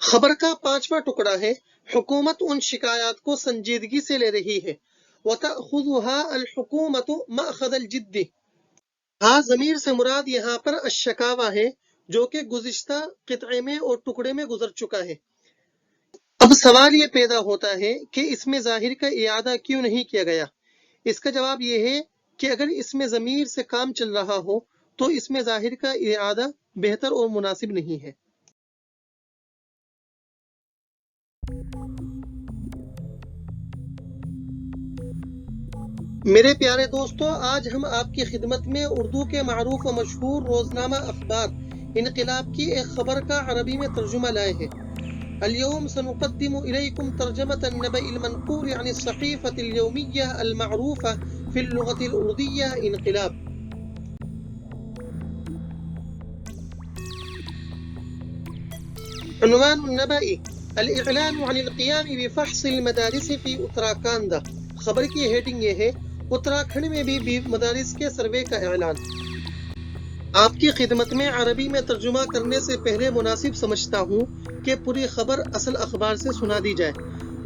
खबर का पांचवा टुकड़ा है, हुकूमत उन शिकायत को संजीदगी से ले रही है। वतअखुज़ुहा अल-हुकूमतु मअख़ज़ अल-जिद्द। हाँ ज़मीर से मुराद यहाँ पर अश-शकावा है, जो कि गुज़िश्ता क़ित्ए में और टुकड़े में गुजर चुका है। अब सवाल ये पैदा होता है कि इसमें ज़ाहिर का इयादा क्यों नहीं किया गया। इसका जवाब ये है कि अगर इसमें ज़मीर से काम चल रहा हो तो इसमें ज़ाहिर का इयादा बेहतर और मुनासिब नहीं है। मेरे प्यारे दोस्तों, आज हम आपकी खिदमत में उर्दू के मारूफ व मशहूर रोजनामा अखबार इनकलाब की एक खबर का अरबी में तर्जुमा लाए हैं। اليوم سنقدم إليكم ترجمة النبأ المنقول عن الصحيفة اليومية المعروفة في اللغة الأردية انقلاب. عنوان النبأ: الإعلان عن القيام بفحص المدارس في उत्तराखंड. खबर की हेडिंग ये है, उत्तराखंड में भी मदारिस के सर्वे का ऐलान। आपकी खिदमत में अरबी में तर्जुमा करने से पहले मुनासिब समझता हूँ कि पूरी खबर असल अखबार से सुना दी जाए।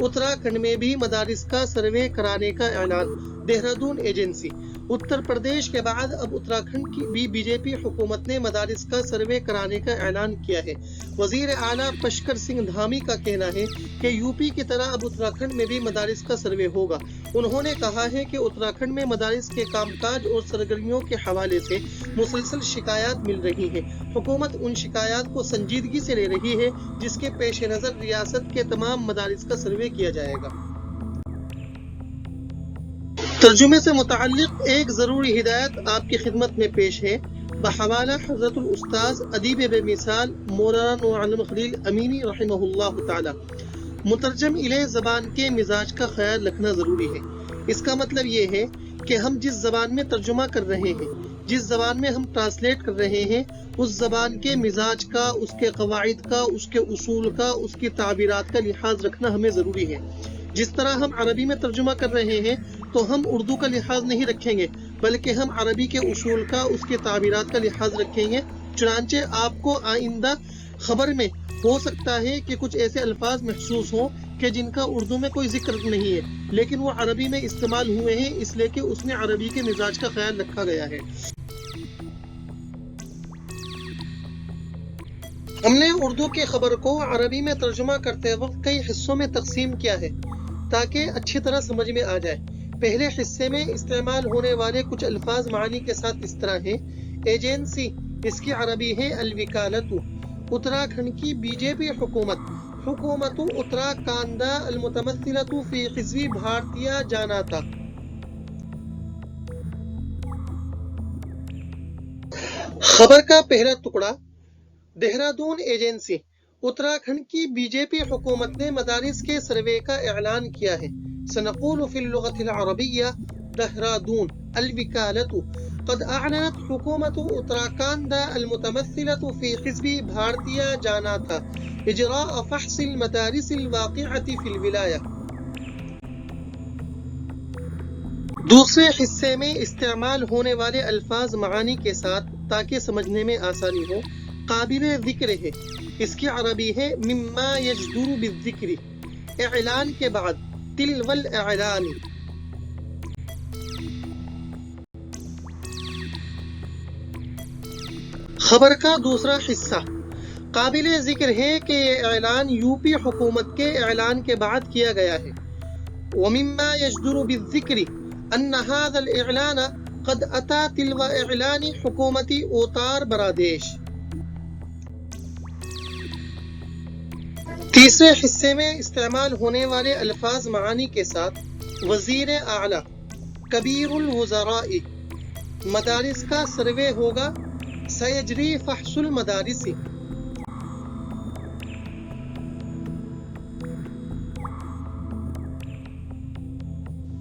उत्तराखंड में भी मदारिस का सर्वे कराने का ऐलान। देहरादून एजेंसी। उत्तर प्रदेश के बाद अब उत्तराखंड की भी बीजेपी हुकूमत ने मदारिस का सर्वे कराने का ऐलान किया है। वजीर आला पशकर सिंह धामी का कहना है कि यूपी की तरह अब उत्तराखंड में भी मदारिस का सर्वे होगा। उन्होंने कहा है कि उत्तराखंड में मदारिस के कामकाज और सरगर्मियों के हवाले से मुसलसल शिकायत मिल रही हैं। हुकूमत उन शिकायत को संजीदगी से ले रही है, जिसके पेश नज़र रियासत के तमाम मदारिस का सर्वे किया जाएगा। तर्जुमे से मुताल्लिक़ एक ज़रूरी हिदायत आपकी खिदमत में पेश है, बहवाला हज़रतुल उस्ताज़ अदीब बेमिसाल मौलाना नूर आलम खलील अमीनी रहमहुल्लाह ताला। मुतरजम इले ज़बान के मिजाज का ख्याल रखना ज़रूरी है। इसका मतलब ये है कि हम जिस ज़बान में तर्जुमा कर रहे हैं, जिस ज़बान में हम ट्रांसलेट कर रहे हैं, उस ज़बान के मिजाज का, उसके कवाइद का, उसके उसूल का, उसकी ताबीरात का लिहाज रखना हमें ज़रूरी है। जिस तरह हम अरबी में तर्जुमा कर रहे हैं तो हम उर्दू का लिहाज नहीं रखेंगे, बल्कि हम अरबी के उसूल का, उसके ताबीरात का लिहाज रखेंगे। चुनांचे आपको आइंदा खबर में हो सकता है कि कुछ ऐसे अल्फाज महसूस हों कि जिनका उर्दू में कोई जिक्र नहीं है, लेकिन वो अरबी में इस्तेमाल हुए हैं, इसलिए कि उसमें अरबी के मिजाज का ख्याल रखा गया है। हमने उर्दू की खबर को अरबी में तर्जुमा करते वक्त कई हिस्सों में तकसीम किया है ताकि अच्छी तरह समझ में आ जाए। पहले हिस्से में इस्तेमाल होने वाले कुछ अल्फाज मानी के साथ इस तरह है। एजेंसी, इसकी अरबी है अल-विकालतु। उत्तराखंड की बीजेपी हुकूमत, हुकूमतु उत्तराकांड अल-मुतमस्सिलतु फी हिज़्बी भारतीय जनाता। खबर का पहला टुकड़ा, देहरादून एजेंसी। उत्तराखंड की बीजेपी हुकूमत ने मदारिस के सर्वे का ऐलान किया है। सनक़ूलु फ़िल लुग़तिल अरबिय्या देहरादून अल-विकालतु क़द अअलनत हुकूमतु उत्तराकांड अल-मुतमस्सिलतु फ़ी हिज़्बी भारतीय जनाता इजराअ फ़हसिल मदारिसिल वाक़िअति फ़िल विलाया। दूसरे हिस्से में इस्तेमाल होने वाले अल्फाज मानी के साथ ताकि समझने में आसानी हो, काबिल ज़िक्र है। इसकी अरबी है मिम्मा यजदुरु बिज़्ज़िक्रि। ऐलान के बाद तिलवल ऐलानी। खबर का दूसरा हिस्सा, काबिल ज़िक्र है कि ये ऐलान यूपी हुकूमत के ऐलान के बाद किया गया है। वमिम्मा यजदुरु बिज़्ज़िक्रि अन्न हाज़ल ऐलान क़द अता तिलवा ऐलानी हुकूमती उत्तर प्रदेश। तीसरे हिस्से में इस्तेमाल होने वाले अल्फाज मानी के साथ वजीर आला, कबीरुल वज़राई। मदारिस का सर्वे होगा। सयजरी फहसुल मदारिसी।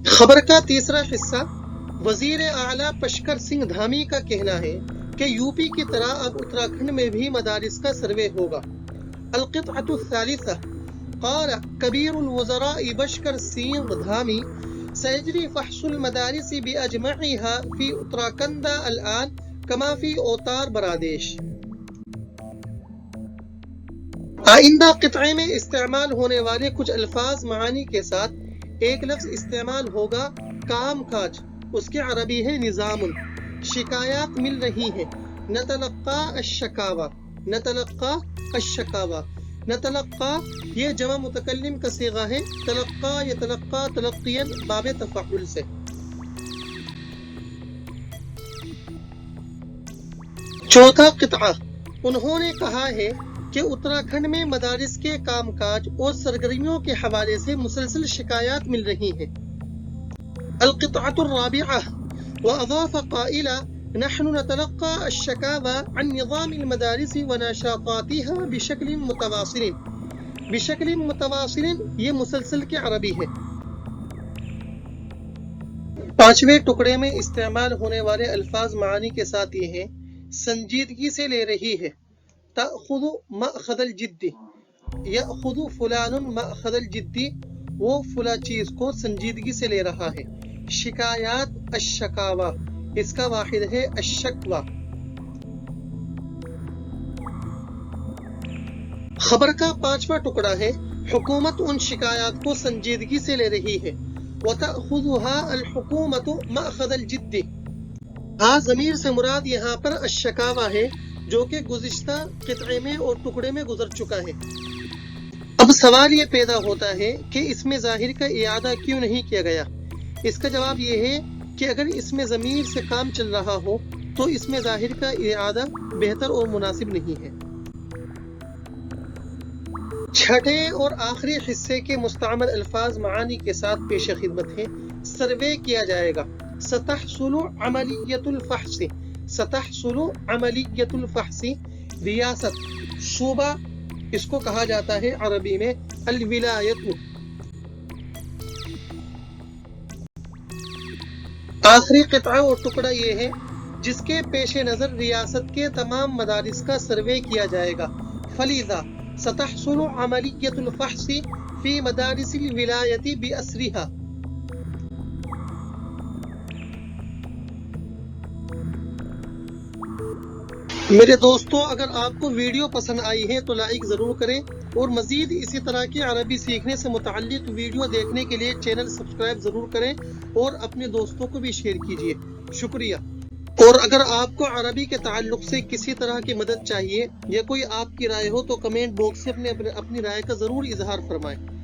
खबर का तीसरा हिस्सा, वजीर आला पशकर सिंह धामी का कहना है कि यूपी की तरह अब उत्तराखंड में भी मदारिस का सर्वे होगा। अल-क़ित्अतु सालिसा क़ाल कबीरुल वज़राई पशकर सिंह धामी सयजरी फहसुल मदारिसी बिअजमइहा फी उत्तराखंड अल-आन कमा फी उत्तर प्रदेश। آئندہ قطعے میں استعمال ہونے والے کچھ الفاظ معانی کے ساتھ ایک لفظ استعمال ہوگا کام کاج، اس کے عربی ہے نظام۔ شکایات مل رہی ہیں، نتلقا الشکاوى، نتلقا الشکاوى، نتلقا یہ جمع متکلم کا صیغہ ہے، تلقا یتلقا تلقیا باب تفعل سے۔ چوتھا قطعہ، انہوں نے کہا ہے کہ اتراکھنڈ میں مدارس کے کام کاج اور سرگرمیوں کے حوالے سے مسلسل شکایات مل رہی ہیں۔ القطعة الرابعة، وأضاف قائلا نحن نتلقى الشكاوى عن نظام المدارس ونشاطاتها بشكل متواصل۔ بشكل متواصل یہ مسلسل کے عربی ہے۔ پانچویں ٹکڑے میں استعمال ہونے والے الفاظ معانی کے ساتھ یہ ہیں، سنجیدگی سے لے رہی ہے، تأخذ مأخذ الجد، یأخذ فلان مأخذ الجد، وہ فلاں چیز کو سنجیدگی سے لے رہا ہے۔ شکایات الشکاوى، اس کا واحد ہے الشکوى۔ خبر کا پانچواں ٹکڑا ہے، حکومت ان شکایات کو سنجیدگی سے لے رہی ہے، وتأخذها الحکومة مأخذ الجد۔ ہاں ضمیر سے مراد یہاں پر الشکاوى ہے، جو کہ گزشتہ قطعے میں اور ٹکڑے میں گزر چکا ہے۔ اب سوال یہ پیدا ہوتا ہے کہ اس میں ظاہر کا اعادہ کیوں نہیں کیا گیا؟ اس کا جواب یہ ہے کہ اگر اس میں ضمیر سے کام چل رہا ہو تو اس میں ظاہر کا اعادہ بہتر اور مناسب نہیں ہے۔ چھٹے اور آخری حصے کے مستعمل الفاظ معانی کے ساتھ پیش خدمت ہے، سروے کیا جائے گا۔ ستحصل عملیت الفحص، ستحصل عملیت الفحص، ریاست صوبہ اس کو کہا جاتا ہے عربی میں الولایت۔ آخری قطعہ اور ٹکڑا یہ ہے جس کے پیش نظر ریاست کے تمام مدارس کا سروے کیا جائے گا۔ فلذا ستحصل عملیت الفحص فی مدارس الولایت بأسرها۔ میرے دوستو، اگر آپ کو ویڈیو پسند آئی ہے تو لائک ضرور کریں، اور مزید اسی طرح کی عربی سیکھنے سے متعلق ویڈیو دیکھنے کے لیے چینل سبسکرائب ضرور کریں اور اپنے دوستوں کو بھی شیئر کیجیے۔ شکریہ۔ اور اگر آپ کو عربی کے تعلق سے کسی طرح کی مدد چاہیے یا کوئی آپ کی رائے ہو تو کمنٹ باکس سے اپنی رائے کا ضرور اظہار فرمائیں۔